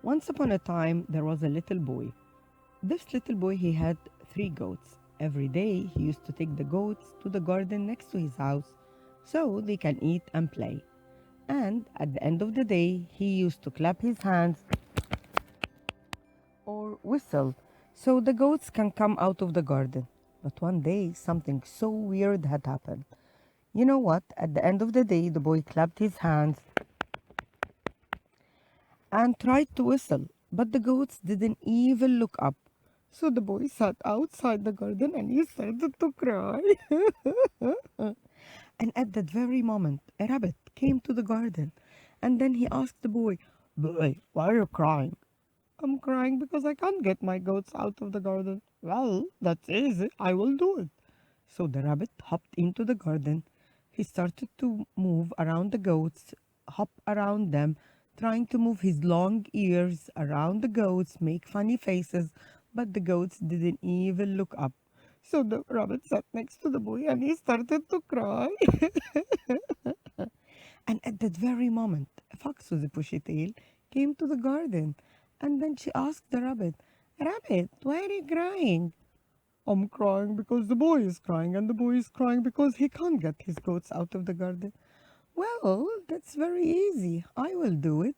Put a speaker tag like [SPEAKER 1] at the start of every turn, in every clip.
[SPEAKER 1] Once upon a time, there was a little boy. This little boy, he had three goats. Every day, he used to take the goats to the garden next to his house so they can eat and play. And at the end of the day, he used to clap his hands or whistle so the goats can come out of the garden. But one day, something so weird had happened. You know what? At the end of the day, the boy clapped his hands and tried to whistle, but the goats didn't even look up. So the boy sat outside the garden and he started to cry. And at that very moment, a rabbit came to the garden. And then he asked the boy, "Boy, why are you crying?" "I'm crying because I can't get my goats out of the garden." "Well, that's easy. I will do it." So the rabbit hopped into the garden. He started to move around the goats, hop around them, trying to move his long ears around the goats, make funny faces, but the goats didn't even look up. So the rabbit sat next to the boy and he started to cry. And at that very moment, a fox with a bushy tail came to the garden. And then she asked the rabbit, "Rabbit, why are you crying?" "I'm crying because the boy is crying, and the boy is crying because he can't get his goats out of the garden." "Well, that's very easy. I will do it."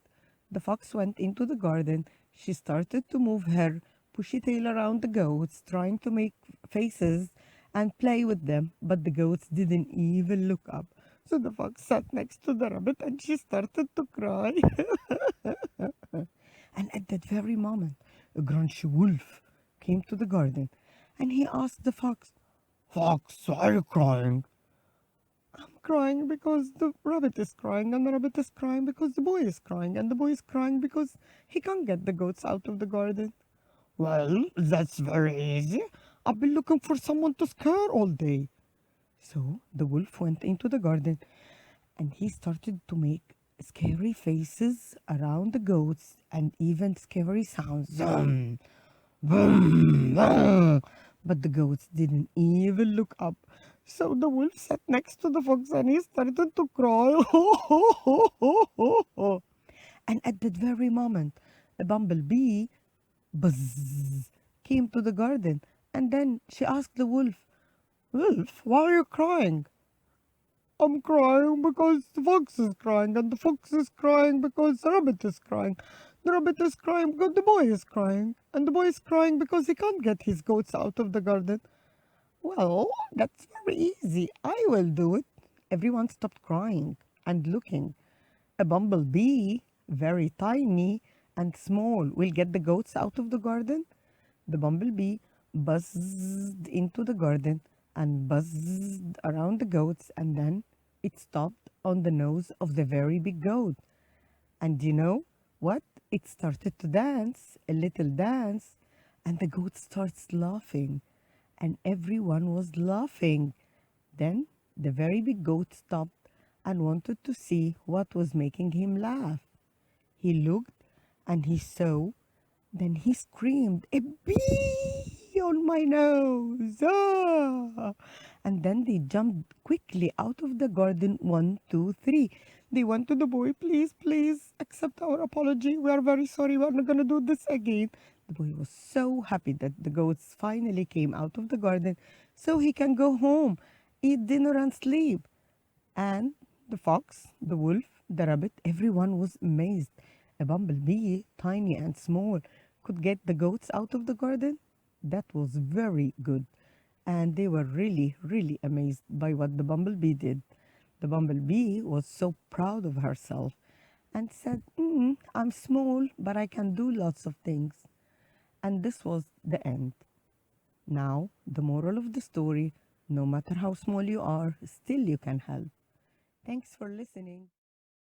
[SPEAKER 1] The fox went into the garden. She started to move her bushy tail around the goats, trying to make faces and play with them, but the goats didn't even look up. So the fox sat next to the rabbit and she started to cry. And at that very moment, a grumpy wolf came to the garden and he asked the fox, "Fox, why are you crying?" "I'm crying because the rabbit is crying, and the rabbit is crying because the boy is crying, and the boy is crying because he can't get the goats out of the garden." "Well, that's very easy. I've been looking for someone to scare all day." So the wolf went into the garden and he started to make scary faces around the goats and even scary sounds. Zoom, boom, boom. But the goats didn't even look up. So the wolf sat next to the fox and he started to cry. And at that very moment, a bumblebee buzz came to the garden. And then she asked the wolf, "Wolf, why are you crying?" "I'm crying because the fox is crying, and the fox is crying because the rabbit is crying. The rabbit is crying because the boy is crying, and the boy is crying because he can't get his goats out of the garden." "Well, that's very easy. I will do it." Everyone stopped crying and looking. A bumblebee, very tiny and small, will get the goats out of the garden. The bumblebee buzzed into the garden and buzzed around the goats, and then it stopped on the nose of the very big goat. And you know what? It started to dance, a little dance, and the goat starts laughing, and everyone was laughing. Then the very big goat stopped and wanted to see what was making him laugh. He looked and he saw, then he screamed, "A bee on my nose!" Ah! And then they jumped quickly out of the garden. One, two, three. They went to the boy, "Please, please accept our apology. We are very sorry. We're not going to do this again." The boy was so happy that the goats finally came out of the garden so he can go home, eat dinner, and sleep. And the fox, the wolf, the rabbit, everyone was amazed. A bumblebee, tiny and small, could get the goats out of the garden. That was very good. And they were really, really amazed by what the bumblebee did. The bumblebee was so proud of herself and said, "I'm small, but I can do lots of things." And this was the end. Now, the moral of the story, no matter how small you are, still you can help. Thanks for listening.